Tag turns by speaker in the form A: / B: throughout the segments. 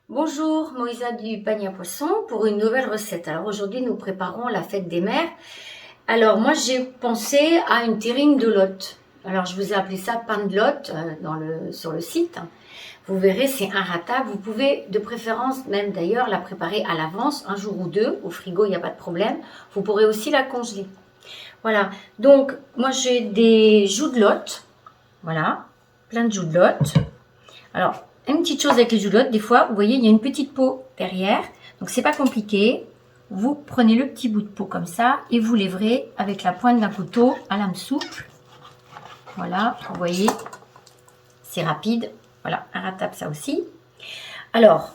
A: Bonjour, Moïsa du panier à poisson pour une nouvelle recette. Alors aujourd'hui nous préparons la fête des mères. Alors moi j'ai pensé à une terrine de lot. Alors je vous ai appelé ça pain de lot sur le site. Vous verrez, c'est inratable. Vous pouvez de préférence même d'ailleurs la préparer à l'avance, un jour ou deux, au frigo, il n'y a pas de problème. Vous pourrez aussi la congeler. Voilà, donc moi j'ai des joues de lot. Voilà, plein de joues de lot. Alors, une petite chose avec les joues de lot, des fois, vous voyez, il y a une petite peau derrière. Donc, c'est pas compliqué. Vous prenez le petit bout de peau comme ça et vous lèverez avec la pointe d'un couteau à lame souple. Voilà, vous voyez, c'est rapide. Voilà, inratable ça aussi. Alors,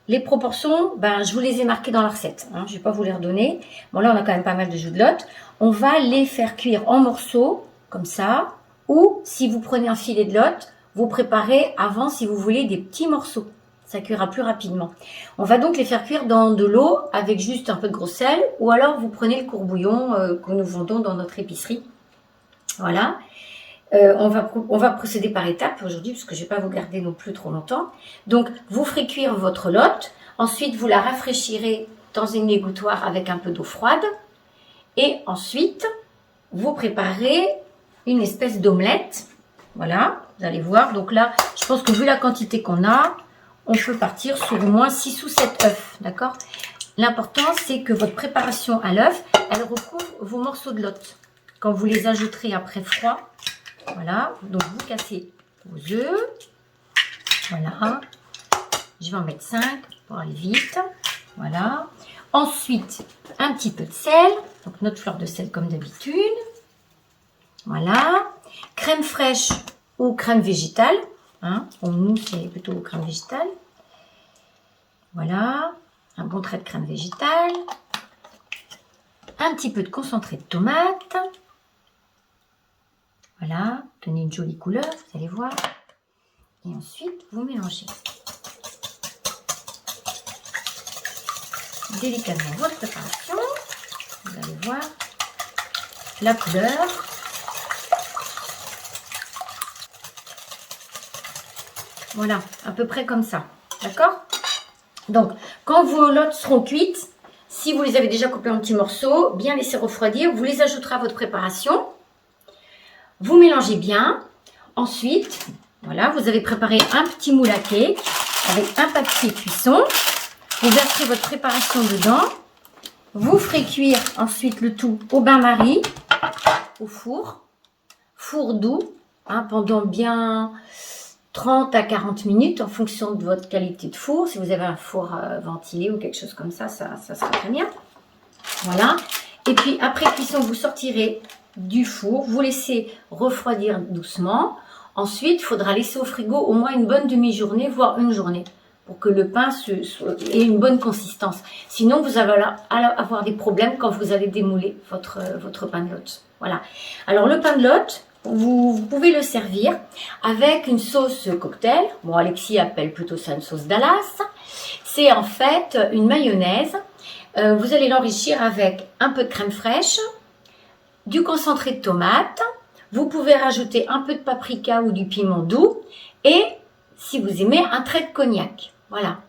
A: les proportions, je vous les ai marquées dans la recette. Hein, je ne vais pas vous les redonner. Bon, là, on a quand même pas mal de joues de lot. On va les faire cuire en morceaux, comme ça. Ou, si vous prenez un filet de lot, vous préparez avant, si vous voulez, des petits morceaux. Ça cuira plus rapidement. On va donc les faire cuire dans de l'eau avec juste un peu de gros sel. Ou alors, vous prenez le courbouillon que nous vendons dans notre épicerie. Voilà. On va procéder par étapes aujourd'hui parce que je ne vais pas vous garder non plus trop longtemps. Donc, vous ferez cuire votre lot. Ensuite, vous la rafraîchirez dans une égouttoir avec un peu d'eau froide. Et ensuite, vous préparez une espèce d'omelette. Voilà, vous allez voir. Donc là, je pense que vu la quantité qu'on a, on peut partir sur au moins 6 ou 7 œufs. D'accord? L'important, c'est que votre préparation à l'œuf, elle recouvre vos morceaux de lot. Quand vous les ajouterez après froid, voilà, donc vous cassez vos œufs. Voilà, je vais en mettre 5 pour aller vite. Voilà. Ensuite, un petit peu de sel. Donc notre fleur de sel comme d'habitude. Voilà. Crème fraîche ou crème végétale. Hein. Pour nous, c'est plutôt crème végétale. Voilà. Un bon trait de crème végétale. Un petit peu de concentré de tomate. Voilà. Donnez une jolie couleur, vous allez voir. Et ensuite, vous mélangez délicatement votre préparation. Vous allez voir la couleur. Voilà, à peu près comme ça. D'accord? Donc, quand vos lottes seront cuites, si vous les avez déjà coupées en petits morceaux, bien laisser refroidir, vous les ajouterez à votre préparation. Vous mélangez bien. Ensuite, voilà, vous avez préparé un petit moule à cake avec un papier cuisson. Vous verserez votre préparation dedans. Vous ferez cuire ensuite le tout au bain-marie, au four. Four doux, hein, pendant bien 30 à 40 minutes en fonction de votre qualité de four. Si vous avez un four ventilé ou quelque chose comme ça, ça sera très bien. Voilà. Et puis après cuisson, vous sortirez du four. Vous laissez refroidir doucement. Ensuite, il faudra laisser au frigo au moins une bonne demi-journée, voire une journée, pour que le pain ait une bonne consistance. Sinon, vous allez avoir des problèmes quand vous allez démouler votre pain de lot. Voilà. Alors, le pain de lot, vous pouvez le servir avec une sauce cocktail. Bon, Alexis appelle plutôt ça une sauce Dallas. C'est en fait une mayonnaise. Vous allez l'enrichir avec un peu de crème fraîche, du concentré de tomate. Vous pouvez rajouter un peu de paprika ou du piment doux et, si vous aimez, un trait de cognac. Voilà.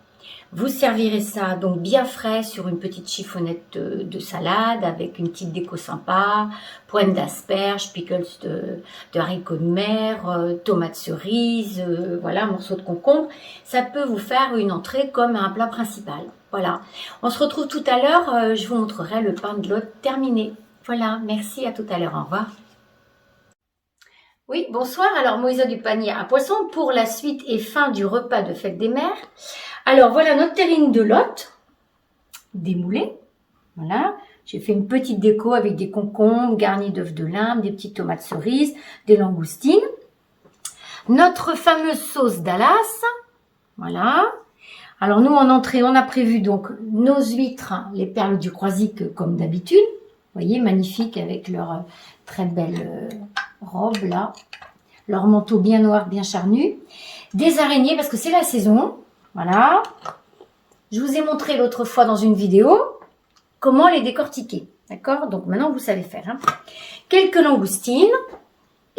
A: Vous servirez ça donc bien frais sur une petite chiffonnette de salade avec une petite déco sympa, pointe d'asperges, pickles de haricots de mer, tomates cerises, voilà, un morceau de concombre. Ça peut vous faire une entrée comme un plat principal. Voilà. On se retrouve tout à l'heure. Je vous montrerai le pain de lot terminé. Voilà. Merci. À tout à l'heure. Au revoir. Oui, bonsoir. Alors, Moïsa du panier à poisson pour la suite et fin du repas de fête des mères. Alors, voilà notre terrine de lot démoulée. Voilà. J'ai fait une petite déco avec des concombres garnis d'œufs de lime, des petites tomates cerises, des langoustines. Notre fameuse sauce Dallas. Voilà. Alors, nous, en entrée, on a prévu donc nos huîtres, les perles du Croisic comme d'habitude. Vous voyez, magnifiques avec leur très belle robe là. Leur manteau bien noir, bien charnu. Des araignées parce que c'est la saison. Voilà. Je vous ai montré l'autre fois dans une vidéo comment les décortiquer. D'accord? Donc maintenant, vous savez faire. Hein. Quelques langoustines.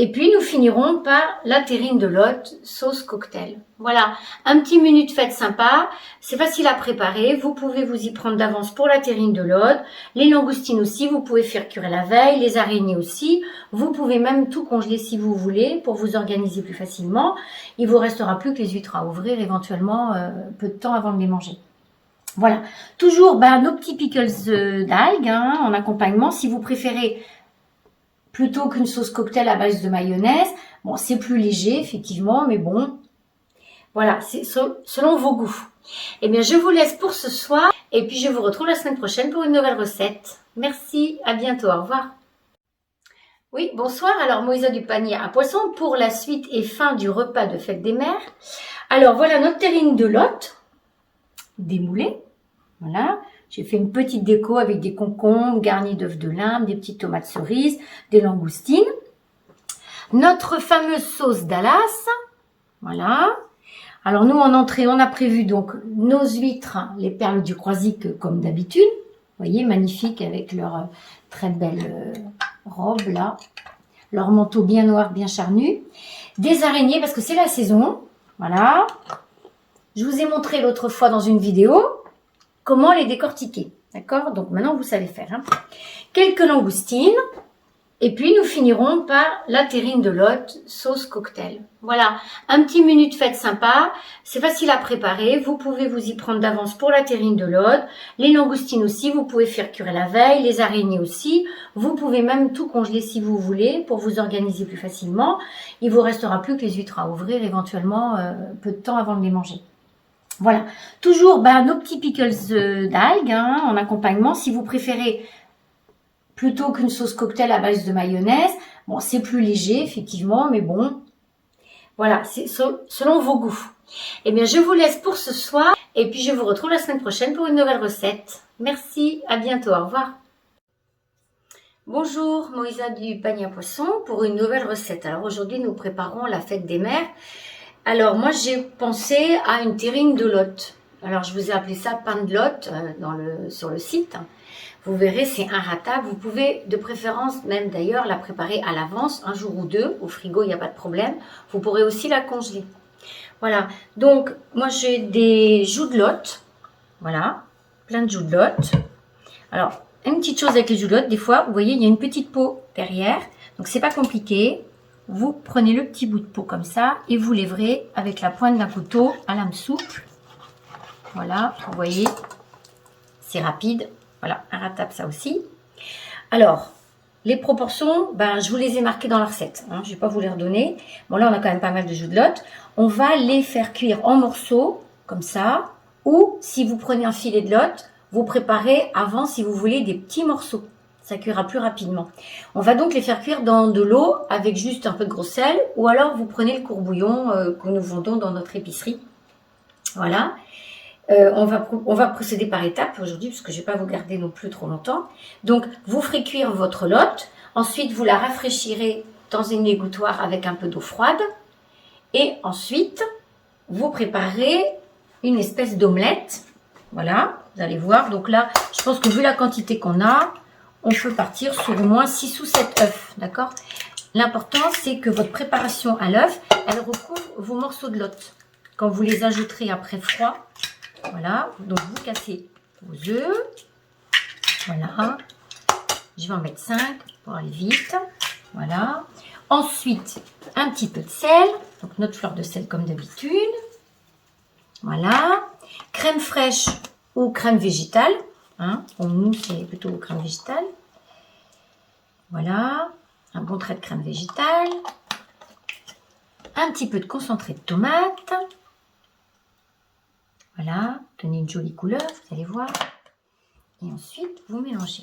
A: Et puis, nous finirons par la terrine de Lot, sauce cocktail. Voilà, un petit menu de fête sympa. C'est facile à préparer. Vous pouvez vous y prendre d'avance pour la terrine de Lot. Les langoustines aussi, vous pouvez faire cuire la veille. Les araignées aussi. Vous pouvez même tout congeler si vous voulez pour vous organiser plus facilement. Il vous restera plus que les huîtres à ouvrir éventuellement peu de temps avant de les manger. Voilà, toujours nos petits pickles d'algues en accompagnement. Si vous préférez plutôt qu'une sauce cocktail à base de mayonnaise, bon, c'est plus léger effectivement, mais bon, voilà, c'est selon vos goûts. Eh bien, je vous laisse pour ce soir et puis je vous retrouve la semaine prochaine pour une nouvelle recette. Merci, à bientôt, au revoir. Oui, bonsoir. Alors, Moïsa du panier à poisson pour la suite et fin du repas de fête des mères. Alors, voilà notre terrine de Lot démoulée. Voilà, j'ai fait une petite déco avec des concombres garnis d'œufs de lime, des petites tomates cerises, des langoustines. Notre fameuse sauce Dallas. Voilà. Alors, nous, en entrée, on a prévu donc nos huîtres, les perles du Croisic comme d'habitude. Vous voyez, magnifiques avec leur très belle robe là. Leur manteau bien noir, bien charnu. Des araignées parce que c'est la saison. Voilà. Je vous ai montré l'autre fois dans une vidéo comment les décortiquer. D'accord? Donc maintenant, vous savez faire. Quelques langoustines. Et puis, nous finirons par la terrine de Lot, sauce cocktail. Voilà, un petit menu de fête sympa. C'est facile à préparer. Vous pouvez vous y prendre d'avance pour la terrine de Lot. Les langoustines aussi, vous pouvez faire cuire la veille. Les araignées aussi. Vous pouvez même tout congeler si vous voulez pour vous organiser plus facilement. Il vous restera plus que les huîtres à ouvrir éventuellement peu de temps avant de les manger. Voilà, toujours nos petits pickles d'algues en accompagnement. Si vous préférez plutôt qu'une sauce cocktail à base de mayonnaise, bon, c'est plus léger effectivement, mais bon, voilà, c'est selon vos goûts. Eh bien, je vous laisse pour ce soir et puis je vous retrouve la semaine prochaine pour une nouvelle recette. Merci, à bientôt, au revoir. Bonjour, Moïsa du panier à poisson pour une nouvelle recette. Alors aujourd'hui, nous préparons la fête des mères. Alors, moi, j'ai pensé à une terrine de Lot. Alors, je vous ai appelé ça pain de Lot sur le site. Vous verrez, c'est inratable. Vous pouvez, de préférence, même d'ailleurs, la préparer à l'avance, un jour ou deux. Au frigo, il n'y a pas de problème. Vous pourrez aussi la congeler. Voilà. Donc, moi, j'ai des joues de Lot. Voilà. Plein de joues de Lot. Alors, une petite chose avec les joues de Lot, des fois, vous voyez, il y a une petite peau derrière. Donc, c'est pas compliqué. Vous prenez le petit bout de peau comme ça et vous lèverez avec la pointe d'un couteau à lame souple. Voilà, vous voyez, c'est rapide. Voilà, inratable ça aussi. Alors, les proportions, je vous les ai marquées dans la recette. Je ne vais pas vous les redonner. Bon, là, on a quand même pas mal de joues de Lot. On va les faire cuire en morceaux, comme ça. Ou, si vous prenez un filet de Lot, vous préparez avant, si vous voulez, des petits morceaux. Ça cuira plus rapidement. On va donc les faire cuire dans de l'eau avec juste un peu de gros sel. Ou alors, vous prenez le courbouillon que nous vendons dans notre épicerie. Voilà. On va procéder par étapes aujourd'hui, parce que je ne vais pas vous garder non plus trop longtemps. Donc, vous ferez cuire votre Lot. Ensuite, vous la rafraîchirez dans une égouttoir avec un peu d'eau froide. Et ensuite, vous préparez une espèce d'omelette. Voilà, vous allez voir. Donc là, je pense que vu la quantité qu'on a, on peut partir sur au moins 6 ou 7 œufs. D'accord? L'important, c'est que votre préparation à l'œuf, elle recouvre vos morceaux de Lot. Quand vous les ajouterez après froid, voilà, donc vous cassez vos œufs. Voilà, je vais en mettre 5 pour aller vite. Voilà. Ensuite, un petit peu de sel, donc notre fleur de sel comme d'habitude. Voilà. Crème fraîche ou crème végétale. Pour nous, c'est plutôt crème végétale. Voilà. Un bon trait de crème végétale. Un petit peu de concentré de tomate. Voilà. Donnez une jolie couleur, vous allez voir. Et ensuite, vous mélangez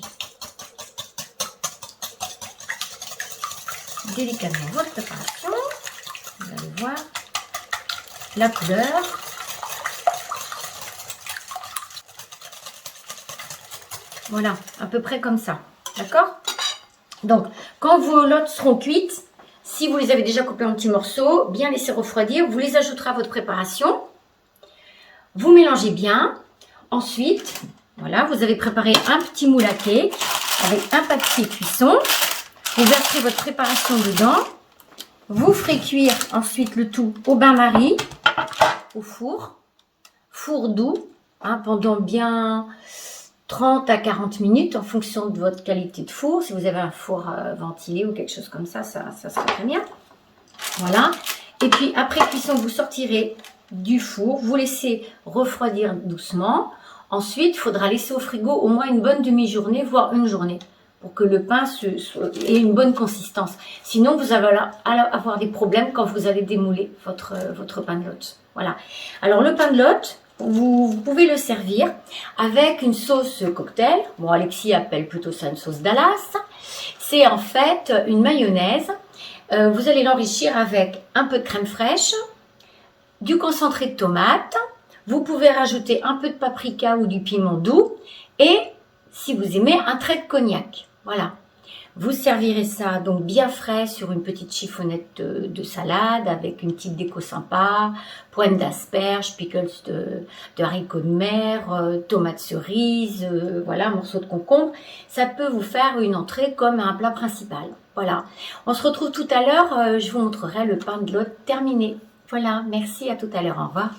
A: délicatement votre préparation. Vous allez voir la couleur. Voilà, à peu près comme ça. D'accord? Donc, quand vos lottes seront cuites, si vous les avez déjà coupées en petits morceaux, bien laisser refroidir, vous les ajouterez à votre préparation. Vous mélangez bien. Ensuite, voilà, vous avez préparé un petit moule à cake avec un papier cuisson. Vous verserez votre préparation dedans. Vous ferez cuire ensuite le tout au bain-marie, au four doux, hein, pendant bien 30 à 40 minutes en fonction de votre qualité de four. Si vous avez un four ventilé ou quelque chose comme ça, ça sera très bien. Voilà. Et puis après cuisson, vous sortirez du four, vous laissez refroidir doucement. Ensuite, il faudra laisser au frigo au moins une bonne demi-journée, voire une journée, pour que le pain ait une bonne consistance. Sinon, vous allez avoir des problèmes quand vous allez démouler votre pain de lotte. Voilà. Alors, le pain de lotte, vous pouvez le servir avec une sauce cocktail. Bon, Alexis appelle plutôt ça une sauce Dallas. C'est en fait une mayonnaise. Vous allez l'enrichir avec un peu de crème fraîche, du concentré de tomate. Vous pouvez rajouter un peu de paprika ou du piment doux et, si vous aimez, un trait de cognac. Voilà. Vous servirez ça donc bien frais sur une petite chiffonnette de salade avec une petite déco sympa, pointe d'asperges, pickles de haricots de mer, tomates cerises, voilà, morceaux de concombre. Ça peut vous faire une entrée comme un plat principal. Voilà. On se retrouve tout à l'heure. Je vous montrerai le pain de lotte terminé. Voilà. Merci, à tout à l'heure. Au revoir.